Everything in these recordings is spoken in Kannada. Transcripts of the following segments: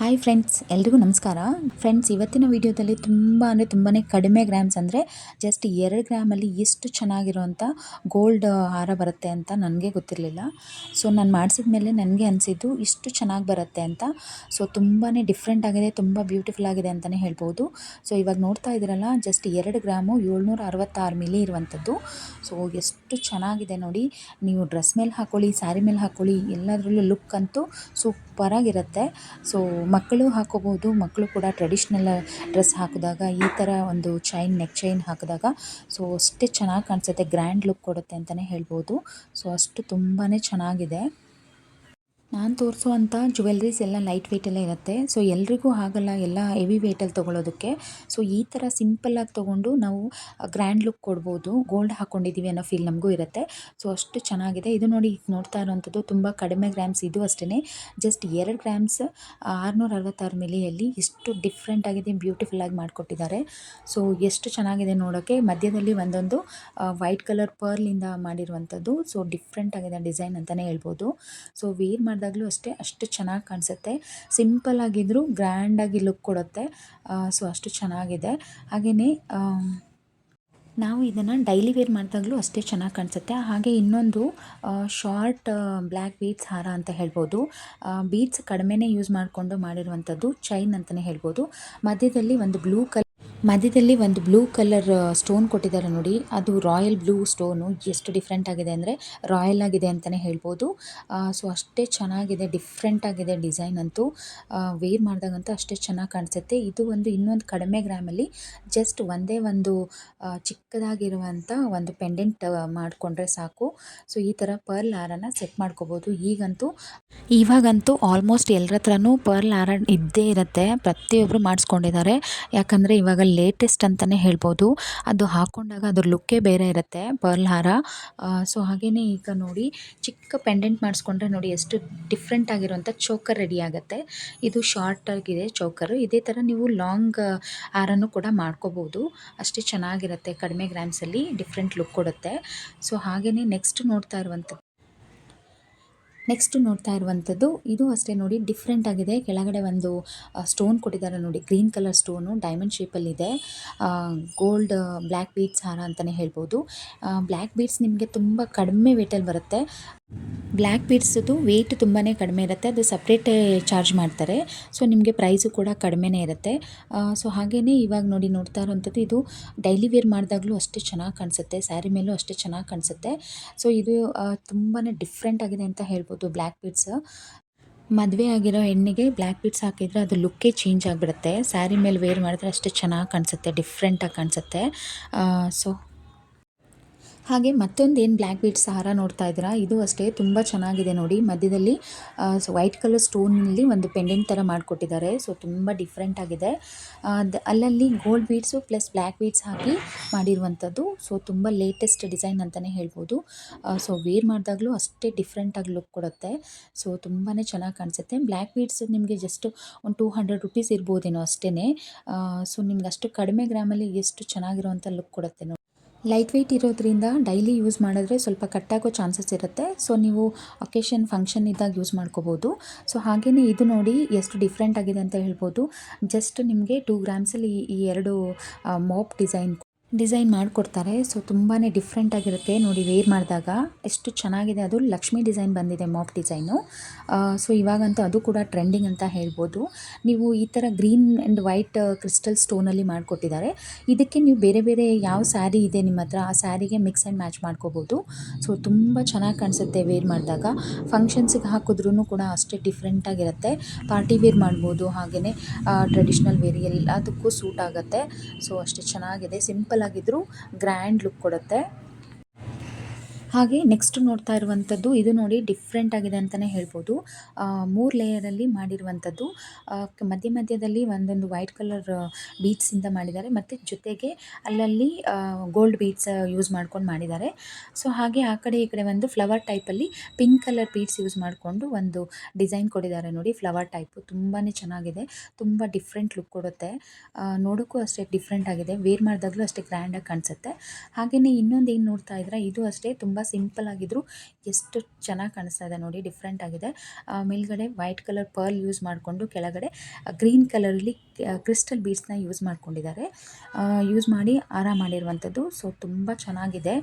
ಹಾಯ್ ಫ್ರೆಂಡ್ಸ್, ಎಲ್ರಿಗೂ ನಮಸ್ಕಾರ. ಫ್ರೆಂಡ್ಸ್, ಇವತ್ತಿನ ವಿಡಿಯೋದಲ್ಲಿ ತುಂಬಾ ಕಡಿಮೆ ಗ್ರಾಮ್ಸ್ ಅಂದರೆ ಜಸ್ಟ್ 2 ಗ್ರಾಮಲ್ಲಿ ಎಷ್ಟು ಚೆನ್ನಾಗಿರೋಂಥ ಗೋಲ್ಡ್ ಹಾರ ಬರುತ್ತೆ ಅಂತ ನನಗೆ ಗೊತ್ತಿರಲಿಲ್ಲ. ಸೊ ನಾನು ಮಾಡಿಸಿದ ಮೇಲೆ ನನಗೆ ಅನಿಸಿದ್ದು ಇಷ್ಟು ಚೆನ್ನಾಗಿ ಬರುತ್ತೆ ಅಂತ. ಸೊ ತುಂಬಾ ಡಿಫ್ರೆಂಟ್ ಆಗಿದೆ, ತುಂಬ ಬ್ಯೂಟಿಫುಲ್ ಆಗಿದೆ ಅಂತಲೇ ಹೇಳ್ಬೋದು. ಸೊ ಇವಾಗ ನೋಡ್ತಾ ಇದ್ದೀರಲ್ಲ, ಜಸ್ಟ್ 2 ಗ್ರಾಮು 766 ಮಿಲಿ ಇರುವಂಥದ್ದು. ಸೊ ಎಷ್ಟು ಚೆನ್ನಾಗಿದೆ ನೋಡಿ. ನೀವು ಡ್ರೆಸ್ ಮೇಲೆ ಹಾಕ್ಕೊಳ್ಳಿ, ಸ್ಯಾರಿ ಮೇಲೆ ಹಾಕ್ಕೊಳ್ಳಿ, ಎಲ್ಲದರಲ್ಲೂ ಲುಕ್ ಅಂತೂ ಸೂಪರಾಗಿರುತ್ತೆ. ಸೊ ಮಕ್ಕಳು ಹಾಕೋಬೋದು. ಮಕ್ಕಳು ಕೂಡ ಟ್ರೆಡಿಷ್ನಲ್ ಡ್ರೆಸ್ ಹಾಕಿದಾಗ ಈ ಥರ ಒಂದು ನೆಕ್ ಚೈನ್ ಹಾಕಿದಾಗ ಸೊ ಅಷ್ಟೇ ಚೆನ್ನಾಗಿ ಕಾಣಿಸುತ್ತೆ, ಗ್ರ್ಯಾಂಡ್ ಲುಕ್ ಕೊಡುತ್ತೆ ಅಂತಲೇ ಹೇಳ್ಬೋದು. ಸೊ ಅಷ್ಟು ತುಂಬಾ ಚೆನ್ನಾಗಿದೆ. ನಾನು ತೋರಿಸುವಂಥ ಜ್ಯುವೆಲ್ರೀಸ್ ಎಲ್ಲ ಲೈಟ್ ವೆಯ್ಟಲ್ಲೇ ಇರುತ್ತೆ. ಸೊ ಎಲ್ರಿಗೂ ಆಗಲ್ಲ ಎಲ್ಲ ಹೆವಿ ವೆಯ್ಟಲ್ಲಿ ತೊಗೊಳೋದಕ್ಕೆ. ಸೊ ಈ ಥರ ಸಿಂಪಲ್ಲಾಗಿ ತೊಗೊಂಡು ನಾವು ಗ್ರ್ಯಾಂಡ್ ಲುಕ್ ಕೊಡ್ಬೋದು. ಗೋಲ್ಡ್ ಹಾಕ್ಕೊಂಡಿದ್ದೀವಿ ಅನ್ನೋ ಫೀಲ್ ನಮಗೂ ಇರುತ್ತೆ. ಸೊ ಅಷ್ಟು ಚೆನ್ನಾಗಿದೆ. ಇದು ನೋಡಿ, ನೋಡ್ತಾ ಇರೋವಂಥದ್ದು ತುಂಬ ಕಡಿಮೆ ಗ್ರಾಮ್ಸ್. ಇದು ಅಷ್ಟೇ, ಜಸ್ಟ್ 2 ಗ್ರಾಮ್ಸ್ 666 ಮಿಲಿಯಲ್ಲಿ ಇಷ್ಟು ಡಿಫ್ರೆಂಟ್ ಆಗಿದೆ, ಬ್ಯೂಟಿಫುಲ್ಲಾಗಿ ಮಾಡಿಕೊಟ್ಟಿದ್ದಾರೆ. ಸೊ ಎಷ್ಟು ಚೆನ್ನಾಗಿದೆ ನೋಡೋಕ್ಕೆ. ಮಧ್ಯದಲ್ಲಿ ಒಂದೊಂದು ವೈಟ್ ಕಲರ್ ಪರ್ಲಿಂದ ಮಾಡಿರುವಂಥದ್ದು. ಸೊ ಡಿಫ್ರೆಂಟ್ ಆಗಿದೆ ಡಿಸೈನ್ ಅಂತಲೇ ಹೇಳ್ಬೋದು. ಸೊ ವೇರ್ ಮಾಡಿದಾಗಲೂ ಅಷ್ಟು ಚೆನ್ನಾಗಿ ಕಾಣಿಸುತ್ತೆ. ಸಿಂಪಲ್ ಆಗಿದ್ದರೂ ಗ್ರ್ಯಾಂಡಾಗಿ ಲುಕ್ ಕೊಡುತ್ತೆ. ಸೊ ಅಷ್ಟು ಚೆನ್ನಾಗಿದೆ. ಹಾಗೆಯೇ ನಾವು ಇದನ್ನು ಡೈಲಿ ವೇರ್ ಮಾಡಿದಾಗಲೂ ಅಷ್ಟೇ ಚೆನ್ನಾಗಿ ಕಾಣಿಸುತ್ತೆ. ಹಾಗೆ ಇನ್ನೊಂದು ಶಾರ್ಟ್ ಬ್ಲ್ಯಾಕ್ ಬೀಡ್ಸ್ ಹಾರ ಅಂತ ಹೇಳ್ಬೋದು. ಬೀಡ್ಸ್ ಕಡಿಮೆನೇ ಯೂಸ್ ಮಾಡಿಕೊಂಡು ಮಾಡಿರುವಂಥದ್ದು ಚೈನ್ ಅಂತಲೇ ಹೇಳ್ಬೋದು. ಮಧ್ಯದಲ್ಲಿ ಒಂದು ಬ್ಲೂ ಕಲರ್ ಸ್ಟೋನ್ ಕೊಟ್ಟಿದ್ದಾರೆ ನೋಡಿ, ಅದು ರಾಯಲ್ ಬ್ಲೂ ಸ್ಟೋನು. ಎಷ್ಟು ಡಿಫ್ರೆಂಟ್ ಆಗಿದೆ ಅಂದರೆ ರಾಯಲ್ ಆಗಿದೆ ಅಂತಲೇ ಹೇಳ್ಬೋದು. ಸೊ ಅಷ್ಟೇ ಚೆನ್ನಾಗಿದೆ, ಡಿಫ್ರೆಂಟ್ ಆಗಿದೆ ಡಿಸೈನ್ ಅಂತೂ. ವೇರ್ ಮಾಡಿದಾಗಂತೂ ಅಷ್ಟೇ ಚೆನ್ನಾಗಿ ಕಾಣಿಸುತ್ತೆ. ಇದು ಇನ್ನೊಂದು ಕಡಿಮೆ ಗ್ರಾಮಲ್ಲಿ ಜಸ್ಟ್ ಒಂದೇ ಒಂದು ಚಿಕ್ಕದಾಗಿರುವಂಥ ಒಂದು ಪೆಂಡೆಂಟ್ ಮಾಡಿಕೊಂಡ್ರೆ ಸಾಕು. ಸೊ ಈ ಥರ ಪರ್ಲ್ ಹಾರನ ಸೆಟ್ ಮಾಡ್ಕೋಬೋದು. ಇವಾಗಂತೂ ಆಲ್ಮೋಸ್ಟ್ ಎಲ್ಲರ ಹತ್ರನೂ ಪರ್ಲ್ ಹಾರ ಇದ್ದೇ ಇರುತ್ತೆ. ಪ್ರತಿಯೊಬ್ಬರು ಮಾಡಿಸ್ಕೊಂಡಿದ್ದಾರೆ. ಯಾಕಂದರೆ ಇವಾಗ ಲೇಟೆಸ್ಟ್ ಅಂತಲೇ ಹೇಳ್ಬೋದು. ಅದು ಹಾಕ್ಕೊಂಡಾಗ ಅದ್ರ ಲುಕ್ಕೇ ಬೇರೆ ಇರುತ್ತೆ, ಪರ್ಲ್ ಹಾರ. ಸೊ ಹಾಗೆಯೇ ಈಗ ನೋಡಿ, ಚಿಕ್ಕ ಪೆಂಡೆಂಟ್ ಮಾಡಿಸ್ಕೊಂಡ್ರೆ ನೋಡಿ ಎಷ್ಟು ಡಿಫ್ರೆಂಟ್ ಆಗಿರುವಂಥ ಚೋಕರ್ ರೆಡಿ ಆಗುತ್ತೆ. ಇದು ಶಾರ್ಟ್ ಆಗಿದೆ ಚೋಕರು. ಇದೇ ಥರ ನೀವು ಲಾಂಗ್ ಹಾರನೂ ಕೂಡ ಮಾಡ್ಕೋಬೋದು. ಅಷ್ಟೇ ಚೆನ್ನಾಗಿರುತ್ತೆ, ಕಡಿಮೆ ಗ್ರಾಮ್ಸಲ್ಲಿ ಡಿಫ್ರೆಂಟ್ ಲುಕ್ ಕೊಡುತ್ತೆ. ಸೊ ಹಾಗೆಯೇ ನೆಕ್ಸ್ಟ್ ನೋಡ್ತಾ ಇರುವಂಥದ್ದು ಇದು ಅಷ್ಟೇ ನೋಡಿ, ಡಿಫ್ರೆಂಟ್ ಆಗಿದೆ. ಕೆಳಗಡೆ ಒಂದು ಸ್ಟೋನ್ ಕೊಟ್ಟಿದ್ದಾರೆ ನೋಡಿ, ಗ್ರೀನ್ ಕಲರ್ ಸ್ಟೋನು ಡೈಮಂಡ್ ಶೇಪಲ್ಲಿದೆ. ಗೋಲ್ಡ್ ಬ್ಲ್ಯಾಕ್ ಬೀಡ್ಸ್ ಹಾರ ಅಂತಲೇ ಹೇಳ್ಬೋದು. ಬ್ಲ್ಯಾಕ್ ಬೀಡ್ಸ್ ನಿಮಗೆ ತುಂಬ ಕಡಿಮೆ ವೇಟಲ್ಲಿ ಬರುತ್ತೆ. ಬ್ಲ್ಯಾಕ್ ಬೀಡ್ಸದು ವೆಯ್ಟ್ ತುಂಬಾ ಕಡಿಮೆ ಇರುತ್ತೆ, ಅದು ಸಪ್ರೇಟೇ ಚಾರ್ಜ್ ಮಾಡ್ತಾರೆ. ಸೊ ನಿಮಗೆ ಪ್ರೈಸು ಕೂಡ ಕಡಿಮೆನೇ ಇರುತ್ತೆ. ಸೊ ಹಾಗೆಯೇ ಇವಾಗ ನೋಡ್ತಾ ಇರೋವಂಥದ್ದು, ಇದು ಡೈಲಿ ವೇರ್ ಮಾಡಿದಾಗಲೂ ಅಷ್ಟೇ ಚೆನ್ನಾಗಿ ಕಾಣಿಸುತ್ತೆ, ಸ್ಯಾರಿ ಮೇಲೂ ಅಷ್ಟೇ ಚೆನ್ನಾಗಿ ಕಾಣಿಸುತ್ತೆ. ಸೊ ಇದು ತುಂಬಾ ಡಿಫ್ರೆಂಟ್ ಆಗಿದೆ ಅಂತ ಹೇಳ್ಬೋದು. ಬ್ಲ್ಯಾಕ್ ಬೀಡ್ಸ್ ಮದುವೆ ಆಗಿರೋ ಹೆಣ್ಣಿಗೆ ಬ್ಲ್ಯಾಕ್ ಬೀಡ್ಸ್ ಹಾಕಿದರೆ ಅದು ಲುಕ್ಕೇ ಚೇಂಜ್ ಆಗಿಬಿಡುತ್ತೆ. ಸ್ಯಾರಿ ಮೇಲೆ ವೇರ್ ಮಾಡಿದ್ರೆ ಅಷ್ಟೇ ಚೆನ್ನಾಗಿ ಕಾಣಿಸುತ್ತೆ, ಡಿಫ್ರೆಂಟಾಗಿ ಕಾಣಿಸುತ್ತೆ. ಸೊ ಹಾಗೆ ಮತ್ತೊಂದು ಏನು ಬ್ಲ್ಯಾಕ್ ಬೀಡ್ಸ್ ಹಾರ ನೋಡ್ತಾ ಇದ್ದೀರಾ, ಇದು ಅಷ್ಟೇ ತುಂಬ ಚೆನ್ನಾಗಿದೆ ನೋಡಿ. ಮಧ್ಯದಲ್ಲಿ ವೈಟ್ ಕಲರ್ ಸ್ಟೋನಲ್ಲಿ ಒಂದು ಪೆಂಡೆಂಟ್ ಥರ ಮಾಡಿಕೊಟ್ಟಿದ್ದಾರೆ. ಸೊ ತುಂಬ ಡಿಫ್ರೆಂಟ್ ಆಗಿದೆ. ಅಲ್ಲಲ್ಲಿ gold beads plus black beads ಹಾಕಿ ಮಾಡಿರುವಂಥದ್ದು. ಸೊ ತುಂಬ ಲೇಟೆಸ್ಟ್ ಡಿಸೈನ್ ಅಂತಲೇ ಹೇಳ್ಬೋದು. ಸೊ ವೇರ್ ಮಾಡಿದಾಗಲೂ ಅಷ್ಟೇ ಡಿಫ್ರೆಂಟಾಗಿ ಲುಕ್ ಕೊಡುತ್ತೆ. ಸೊ ತುಂಬಾ ಚೆನ್ನಾಗಿ ಕಾಣಿಸುತ್ತೆ. ಬ್ಲ್ಯಾಕ್ ಬೀಡ್ಸ್ ನಿಮಗೆ ಜಸ್ಟ್ ಒಂದು 200 ರುಪೀಸ್ ಇರ್ಬೋದೇನೋ ಅಷ್ಟೇ. ಸೊ ನಿಮ್ಗೆ ಅಷ್ಟು ಕಡಿಮೆ ಗ್ರಾಮಲ್ಲಿ ಎಷ್ಟು ಚೆನ್ನಾಗಿರೋವಂಥ ಲುಕ್ ಕೊಡುತ್ತೆ ನೋಡಿ. ಲೈಟ್ ವೆಯ್ಟ್ ಇರೋದ್ರಿಂದ ಡೈಲಿ ಯೂಸ್ ಮಾಡಿದ್ರೆ ಸ್ವಲ್ಪ ಕಟ್ಟಾಗೋ ಚಾನ್ಸಸ್ ಇರುತ್ತೆ. ಸೊ ನೀವು ಅಕೇಶನ್ ಫಂಕ್ಷನ್ ಇದ್ದಾಗ ಯೂಸ್ ಮಾಡ್ಕೋಬೋದು. ಸೊ ಹಾಗೆಯೇ ಇದು ನೋಡಿ ಎಷ್ಟು ಡಿಫ್ರೆಂಟ್ ಆಗಿದೆ ಅಂತ ಹೇಳ್ಬೋದು. ಜಸ್ಟ್ ನಿಮಗೆ 2 ಗ್ರಾಮ್ಸಲ್ಲಿ ಈ 2 ಮಾಪ್ ಡಿಸೈನ್ ಮಾಡಿಕೊಡ್ತಾರೆ. ಸೊ ತುಂಬಾ ಡಿಫ್ರೆಂಟ್ ಆಗಿರುತ್ತೆ ನೋಡಿ. ವೇರ್ ಮಾಡಿದಾಗ ಎಷ್ಟು ಚೆನ್ನಾಗಿದೆ. ಅದು ಲಕ್ಷ್ಮಿ ಡಿಸೈನ್ ಬಂದಿದೆ, ಮಾಪ್ ಡಿಸೈನು. ಸೊ ಇವಾಗಂತೂ ಅದು ಕೂಡ ಟ್ರೆಂಡಿಂಗ್ ಅಂತ ಹೇಳ್ಬೋದು. ನೀವು ಈ ಥರ ಗ್ರೀನ್ ಆ್ಯಂಡ್ ವೈಟ್ ಕ್ರಿಸ್ಟಲ್ ಸ್ಟೋನಲ್ಲಿ ಮಾಡಿಕೊಟ್ಟಿದ್ದಾರೆ. ಇದಕ್ಕೆ ನೀವು ಬೇರೆ ಬೇರೆ ಯಾವ ಸ್ಯಾರಿ ಇದೆ ನಿಮ್ಮ ಹತ್ರ, ಆ ಸ್ಯಾರಿಗೆ ಮಿಕ್ಸ್ ಆ್ಯಂಡ್ ಮ್ಯಾಚ್ ಮಾಡ್ಕೋಬೋದು. ಸೊ ತುಂಬ ಚೆನ್ನಾಗಿ ಕಾಣಿಸುತ್ತೆ ವೇರ್ ಮಾಡಿದಾಗ. ಫಂಕ್ಷನ್ಸಿಗೆ ಹಾಕಿದ್ರೂ ಕೂಡ ಅಷ್ಟೇ ಡಿಫ್ರೆಂಟಾಗಿರುತ್ತೆ. ಪಾರ್ಟಿ ವೇರ್ ಮಾಡ್ಬೋದು, ಹಾಗೆಯೇ ಟ್ರೆಡಿಷ್ನಲ್ ವೇರ್ ಎಲ್ಲದಕ್ಕೂ ಸೂಟ್ ಆಗುತ್ತೆ. ಸೊ ಅಷ್ಟೇ ಚೆನ್ನಾಗಿದೆ, ಸಿಂಪಲ್ ಆಗಿದ್ರೂ ಗ್ರ್ಯಾಂಡ್ ಲುಕ್ ಕೊಡುತ್ತೆ. ಹಾಗೆ ನೆಕ್ಸ್ಟ್ ನೋಡ್ತಾ ಇರುವಂಥದ್ದು, ಇದು ನೋಡಿ ಡಿಫ್ರೆಂಟ್ ಆಗಿದೆ ಅಂತಲೇ ಹೇಳ್ಬೋದು. 3 ಲೇಯರಲ್ಲಿ ಮಾಡಿರುವಂಥದ್ದು. ಮಧ್ಯದಲ್ಲಿ ಒಂದೊಂದು ವೈಟ್ ಕಲರ್ ಬೀಡ್ಸಿಂದ ಮಾಡಿದ್ದಾರೆ, ಮತ್ತು ಜೊತೆಗೆ ಅಲ್ಲಲ್ಲಿ ಗೋಲ್ಡ್ ಬೀಡ್ಸ್ ಯೂಸ್ ಮಾಡ್ಕೊಂಡು ಮಾಡಿದ್ದಾರೆ. ಸೊ ಹಾಗೆ ಆ ಕಡೆ ಈ ಕಡೆ ಒಂದು ಫ್ಲವರ್ ಟೈಪಲ್ಲಿ ಪಿಂಕ್ ಕಲರ್ ಬೀಡ್ಸ್ ಯೂಸ್ ಮಾಡಿಕೊಂಡು ಒಂದು ಡಿಸೈನ್ ಕೊಟ್ಟಿದ್ದಾರೆ ನೋಡಿ, ಫ್ಲವರ್ ಟೈಪು. ತುಂಬಾ ಚೆನ್ನಾಗಿದೆ, ತುಂಬ ಡಿಫ್ರೆಂಟ್ ಲುಕ್ ಕೊಡುತ್ತೆ. ನೋಡೋಕ್ಕೂ ಅಷ್ಟೇ ಡಿಫ್ರೆಂಟ್ ಆಗಿದೆ, ವೇರ್ ಮಾಡಿದಾಗಲೂ ಅಷ್ಟೇ ಗ್ರ್ಯಾಂಡಾಗಿ ಕಾಣಿಸುತ್ತೆ. ಹಾಗೆಯೇ ಇನ್ನೊಂದು ಏನು ನೋಡ್ತಾ ಇದ್ರೆ, ಇದು ಅಷ್ಟೇ ತುಂಬ ಸಿಂಪಲ್ ಆಗಿದ್ರು ಎಷ್ಟು ಚೆನ್ನಾಗಿ ಕಾಣಿಸ್ತಾ ಇದೆ ನೋಡಿ, ಡಿಫ್ರೆಂಟ್ ಆಗಿದೆ. ಮೇಲ್ಗಡೆ ವೈಟ್ ಕಲರ್ ಪರ್ಲ್ ಯೂಸ್ ಮಾಡಿಕೊಂಡು ಕೆಳಗಡೆ ಗ್ರೀನ್ ಕಲರಲ್ಲಿ ಕ್ರಿಸ್ಟಲ್ ಬೀಡ್ಸ್ನ ಯೂಸ್ ಮಾಡ್ಕೊಂಡಿದ್ದಾರೆ. ಯೂಸ್ ಮಾಡಿ ಹಾರ ಮಾಡಿರುವಂಥದ್ದು. ಸೊ ತುಂಬ ಚೆನ್ನಾಗಿದೆ,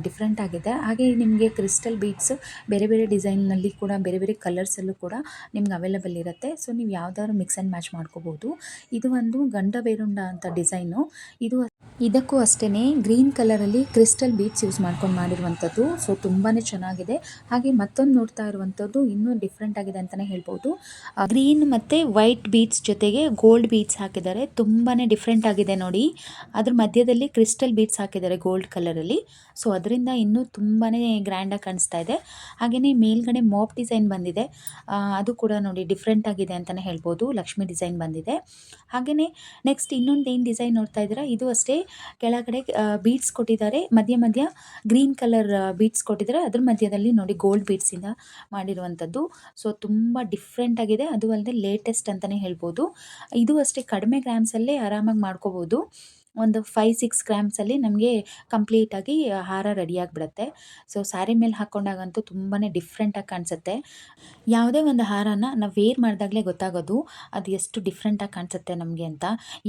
ಡಿಫ್ರೆಂಟ್ ಆಗಿದೆ. ಹಾಗೆ ನಿಮಗೆ ಕ್ರಿಸ್ಟಲ್ ಬೀಡ್ಸ್ ಬೇರೆ ಬೇರೆ ಡಿಸೈನ್ನಲ್ಲಿ ಕೂಡ ಬೇರೆ ಬೇರೆ ಕಲರ್ಸಲ್ಲೂ ಕೂಡ ನಿಮ್ಗೆ ಅವೈಲೇಬಲ್ ಇರುತ್ತೆ. ಸೊ ನೀವು ಯಾವ್ದಾದ್ರು ಮಿಕ್ಸ್ ಆ್ಯಂಡ್ ಮ್ಯಾಚ್ ಮಾಡ್ಕೋಬೋದು. ಇದು ಒಂದು ಗಂಡ ಬೇರುಂಡ ಅಂತ ಡಿಸೈನು. ಇದಕ್ಕೂ ಅಷ್ಟೇ ಗ್ರೀನ್ ಕಲರಲ್ಲಿ ಕ್ರಿಸ್ಟಲ್ ಬೀಡ್ಸ್ ಯೂಸ್ ಮಾಡ್ಕೊಂಡು ಮಾಡಿರುವಂಥದ್ದು. ಸೊ ತುಂಬಾ ಚೆನ್ನಾಗಿದೆ. ಹಾಗೆ ಮತ್ತೊಂದು ನೋಡ್ತಾ ಇರುವಂಥದ್ದು ಇನ್ನೂ ಡಿಫ್ರೆಂಟ್ ಆಗಿದೆ ಅಂತಲೇ ಹೇಳ್ಬೋದು. ಗ್ರೀನ್ ಮತ್ತು ವೈಟ್ ಬೀಡ್ಸ್ ಜೊತೆಗೆ ಗೋಲ್ಡ್ ಬೀಡ್ಸ್ ಹಾಕಿದ್ದಾರೆ. ತುಂಬಾ ಡಿಫ್ರೆಂಟ್ ಆಗಿದೆ ನೋಡಿ. ಅದ್ರ ಮಧ್ಯದಲ್ಲಿ ಕ್ರಿಸ್ಟಲ್ ಬೀಡ್ಸ್ ಹಾಕಿದ್ದಾರೆ ಗೋಲ್ಡ್ ಕಲರಲ್ಲಿ. ಸೊ ಅದರಿಂದ ಇನ್ನೂ ತುಂಬಾ ಗ್ರ್ಯಾಂಡಾಗಿ ಕಾಣಿಸ್ತಾ ಇದೆ. ಹಾಗೆಯೇ ಮೇಲ್ಗಡೆ ಮಾಪ್ ಡಿಸೈನ್ ಬಂದಿದೆ. ಅದು ಕೂಡ ನೋಡಿ ಡಿಫ್ರೆಂಟ್ ಆಗಿದೆ ಅಂತಲೇ ಹೇಳ್ಬೋದು. ಲಕ್ಷ್ಮಿ ಡಿಸೈನ್ ಬಂದಿದೆ. ಹಾಗೆಯೇ ನೆಕ್ಸ್ಟ್ ಇನ್ನೊಂದು ಏನು ಡಿಸೈನ್ ನೋಡ್ತಾ ಇದ್ದೀರಾ, ಇದು ಅಷ್ಟೇ ಕೆಳಗಡೆ ಬೀಡ್ಸ್ ಕೊಟ್ಟಿದ್ದಾರೆ. ಮಧ್ಯ ಗ್ರೀನ್ ಕಲರ್ ಬೀಡ್ಸ್ ಕೊಟ್ಟಿದ್ದಾರೆ. ಅದ್ರ ಮಧ್ಯದಲ್ಲಿ ನೋಡಿ ಗೋಲ್ಡ್ ಬೀಡ್ಸಿಂದ ಮಾಡಿರುವಂಥದ್ದು. ಸೊ ತುಂಬ ಡಿಫ್ರೆಂಟ್ ಆಗಿದೆ. ಅದು ಅಲ್ಲದೆ ಲೇಟೆಸ್ಟ್ ಅಂತಲೇ ಹೇಳ್ಬೋದು. ಇದು ಅಷ್ಟೇ ಕಡಿಮೆ ಗ್ರಾಮ್ಸಲ್ಲೇ ಆರಾಮಾಗಿ ಮಾಡ್ಕೋಬೋದು. ಒಂದು 5-6 ಗ್ರಾಮ್ಸಲ್ಲಿ ನಮಗೆ ಕಂಪ್ಲೀಟಾಗಿ ಹಾರ ರೆಡಿಯಾಗಿಬಿಡುತ್ತೆ. ಸೊ ಸ್ಯಾರಿ ಮೇಲೆ ಹಾಕ್ಕೊಂಡಾಗಂತೂ ತುಂಬಾ ಡಿಫ್ರೆಂಟಾಗಿ ಕಾಣಿಸುತ್ತೆ. ಯಾವುದೇ ಒಂದು ಹಾರನ ನಾವು ವೇರ್ ಮಾಡಿದಾಗಲೇ ಗೊತ್ತಾಗೋದು ಅದು ಎಷ್ಟು ಡಿಫ್ರೆಂಟಾಗಿ ಕಾಣಿಸುತ್ತೆ ನಮಗೆ ಅಂತ.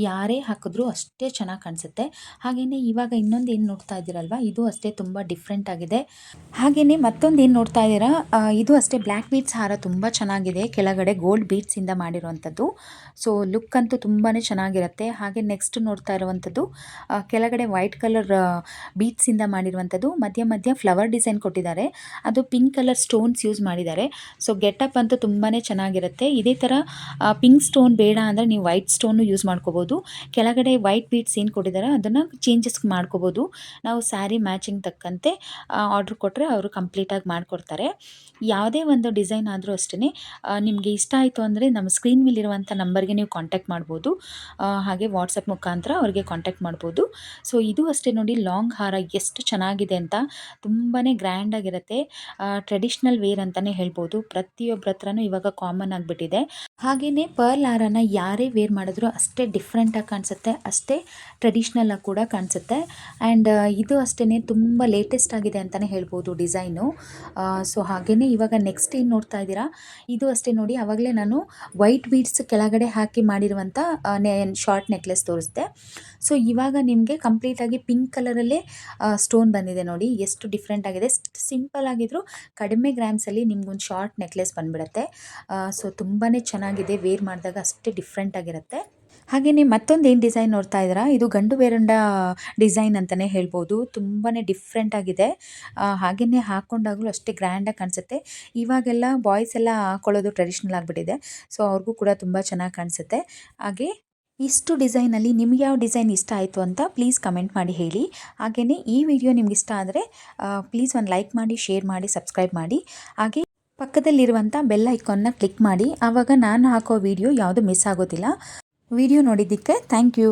ಯಾರೇ ಹಾಕಿದ್ರೂ ಅಷ್ಟೇ ಚೆನ್ನಾಗಿ ಕಾಣಿಸುತ್ತೆ. ಹಾಗೆಯೇ ಇವಾಗ ಇನ್ನೊಂದು ಏನು ನೋಡ್ತಾ ಇದ್ದೀರಲ್ವ, ಇದು ಅಷ್ಟೇ ತುಂಬ ಡಿಫ್ರೆಂಟ್ ಆಗಿದೆ. ಹಾಗೆಯೇ ಮತ್ತೊಂದು ಏನು ನೋಡ್ತಾ ಇದ್ದೀರಾ, ಇದು ಅಷ್ಟೇ ಬ್ಲ್ಯಾಕ್ ಬೀಡ್ಸ್ ಹಾರ ತುಂಬ ಚೆನ್ನಾಗಿದೆ. ಕೆಳಗಡೆ ಗೋಲ್ಡ್ ಬೀಡ್ಸಿಂದ ಮಾಡಿರುವಂಥದ್ದು. ಸೊ ಲುಕ್ ಅಂತೂ ತುಂಬಾ ಚೆನ್ನಾಗಿರುತ್ತೆ. ಹಾಗೆ ನೆಕ್ಸ್ಟ್ ನೋಡ್ತಾ ಇರುವಂಥದ್ದು ಕೆಳಗಡೆ ವೈಟ್ ಕಲರ್ ಬೀಡ್ಸಿಂದ ಮಾಡಿರುವಂಥದ್ದು. ಮಧ್ಯ ಫ್ಲವರ್ ಡಿಸೈನ್ ಕೊಟ್ಟಿದ್ದಾರೆ. ಅದು ಪಿಂಕ್ ಕಲರ್ ಸ್ಟೋನ್ಸ್ ಯೂಸ್ ಮಾಡಿದ್ದಾರೆ. ಸೊ ಗೆಟಪ್ ಅಂತೂ ತುಂಬಾ ಚೆನ್ನಾಗಿರುತ್ತೆ. ಇದೇ ಥರ ಪಿಂಕ್ ಸ್ಟೋನ್ ಬೇಡ ಅಂದರೆ ನೀವು ವೈಟ್ ಸ್ಟೋನು ಯೂಸ್ ಮಾಡ್ಕೋಬೋದು. ಕೆಳಗಡೆ ವೈಟ್ ಬೀಡ್ಸ್ ಏನು ಕೊಟ್ಟಿದ್ದಾರೆ ಅದನ್ನು ಚೇಂಜಸ್ ಮಾಡ್ಕೋಬೋದು. ನಾವು ಸ್ಯಾರಿ ಮ್ಯಾಚಿಂಗ್ ತಕ್ಕಂತೆ ಆರ್ಡ್ರ್ ಕೊಟ್ಟರೆ ಅವರು ಕಂಪ್ಲೀಟಾಗಿ ಮಾಡಿಕೊಡ್ತಾರೆ. ಯಾವುದೇ ಒಂದು ಡಿಸೈನ್ ಆದರೂ ಅಷ್ಟೇ ನಿಮಗೆ ಇಷ್ಟ ಆಯಿತು ಅಂದರೆ ನಮ್ಮ ಸ್ಕ್ರೀನ್ ಮೇಲಿರುವಂಥ ನಂಬರ್ಗೆ ನೀವು ಕಾಂಟ್ಯಾಕ್ಟ್ ಮಾಡ್ಬೋದು. ಹಾಗೆ ವಾಟ್ಸಪ್ ಮುಖಾಂತರ ಅವ್ರಿಗೆ ಕಾಂಟ್ಯಾಕ್ಟ್ ಮಾಡ್ಬೋದು. ಸೊ ಇದು ಅಷ್ಟೇ ನೋಡಿ, ಲಾಂಗ್ ಹಾರ ಎಷ್ಟು ಚೆನ್ನಾಗಿದೆ ಅಂತ. ತುಂಬಾ ಗ್ರ್ಯಾಂಡಾಗಿರುತ್ತೆ. ಟ್ರೆಡಿಷ್ನಲ್ ವೇರ್ ಅಂತಲೇ ಹೇಳ್ಬೋದು. ಪ್ರತಿಯೊಬ್ಬರ ಹತ್ರನೂ ಇವಾಗ ಕಾಮನ್ ಆಗಿಬಿಟ್ಟಿದೆ. ಹಾಗೆಯೇ ಪರ್ಲ್ ಹಾರನ ಯಾರೇ ವೇರ್ ಮಾಡಿದ್ರು ಅಷ್ಟೇ ಡಿಫ್ರೆಂಟಾಗಿ ಕಾಣಿಸುತ್ತೆ, ಅಷ್ಟೇ ಟ್ರೆಡಿಷ್ನಲ್ ಆಗಿ ಕೂಡ ಕಾಣಿಸುತ್ತೆ. ಆ್ಯಂಡ್ ಇದು ಅಷ್ಟೇ ತುಂಬ ಲೇಟೆಸ್ಟ್ ಆಗಿದೆ ಅಂತಲೇ ಹೇಳ್ಬೋದು ಡಿಸೈನು. ಸೊ ಹಾಗೆಯೇ ಇವಾಗ ನೆಕ್ಸ್ಟ್ ಏನು ನೋಡ್ತಾ ಇದ್ದೀರಾ, ಇದು ಅಷ್ಟೇ ನೋಡಿ. ಆವಾಗಲೇ ನಾನು ವೈಟ್ ಬೀಡ್ಸ್ ಕೆಳಗಡೆ ಹಾಕಿ ಮಾಡಿರುವಂಥ ಶಾರ್ಟ್ ನೆಕ್ಲೆಸ್ ತೋರಿಸಿದೆ. ಸೊ ಇವಾಗ ನಿಮಗೆ ಕಂಪ್ಲೀಟಾಗಿ ಪಿಂಕ್ ಕಲರಲ್ಲೇ ಸ್ಟೋನ್ ಬಂದಿದೆ ನೋಡಿ, ಎಷ್ಟು ಡಿಫ್ರೆಂಟ್ ಆಗಿದೆ. ಸಿಂಪಲ್ ಆಗಿದ್ರು ಕಡಿಮೆ ಗ್ರಾಮ್ಸಲ್ಲಿ ನಿಮ್ಗೊಂದು ಶಾರ್ಟ್ ನೆಕ್ಲೆಸ್ ಬಂದುಬಿಡುತ್ತೆ. ಸೊ ತುಂಬಾ ಚೆನ್ನಾಗಿದೆ, ವೇರ್ ಮಾಡಿದಾಗ ಅಷ್ಟೇ ಡಿಫ್ರೆಂಟ್ ಆಗಿರುತ್ತೆ. ಹಾಗೆಯೇ ಮತ್ತೊಂದು ಏನು ಡಿಸೈನ್ ನೋಡ್ತಾ ಇದ್ದೀರಾ, ಇದು ಗಂಡು ಬೇರುಂಡ ಡಿಸೈನ್ ಅಂತಲೇ ಹೇಳ್ಬೋದು. ತುಂಬಾ ಡಿಫ್ರೆಂಟ್ ಆಗಿದೆ. ಹಾಗೆಯೇ ಹಾಕ್ಕೊಂಡಾಗಲೂ ಅಷ್ಟೇ ಗ್ರ್ಯಾಂಡಾಗಿ ಕಾಣಿಸುತ್ತೆ. ಇವಾಗೆಲ್ಲ ಬಾಯ್ಸ್ ಎಲ್ಲ ಹಾಕ್ಕೊಳ್ಳೋದು ಟ್ರೆಡಿಷ್ನಲ್ ಆಗಿಬಿಟ್ಟಿದೆ. ಸೊ ಅವ್ರಿಗೂ ಕೂಡ ತುಂಬ ಚೆನ್ನಾಗಿ ಕಾಣಿಸುತ್ತೆ. ಹಾಗೆ ಇಷ್ಟು ಡಿಸೈನಲ್ಲಿ ನಿಮ್ಗೆ ಯಾವ ಡಿಸೈನ್ ಇಷ್ಟ ಆಯಿತು ಅಂತ ಪ್ಲೀಸ್ ಕಮೆಂಟ್ ಮಾಡಿ ಹೇಳಿ. ಹಾಗೆಯೇ ಈ ವಿಡಿಯೋ ನಿಮ್ಗೆ ಇಷ್ಟ ಆದರೆ ಪ್ಲೀಸ್ ಒಂದು ಲೈಕ್ ಮಾಡಿ, ಶೇರ್ ಮಾಡಿ, ಸಬ್ಸ್ಕ್ರೈಬ್ ಮಾಡಿ. ಹಾಗೆ ಪಕ್ಕದಲ್ಲಿರುವಂಥ ಬೆಲ್ ಐಕಾನ್ನ ಕ್ಲಿಕ್ ಮಾಡಿ. ಆವಾಗ ನಾನು ಹಾಕೋ ವಿಡಿಯೋ ಯಾವುದು ಮಿಸ್ ಆಗೋದಿಲ್ಲ. ವಿಡಿಯೋ ನೋಡಿದ್ದಕ್ಕೆ ಥ್ಯಾಂಕ್ ಯು.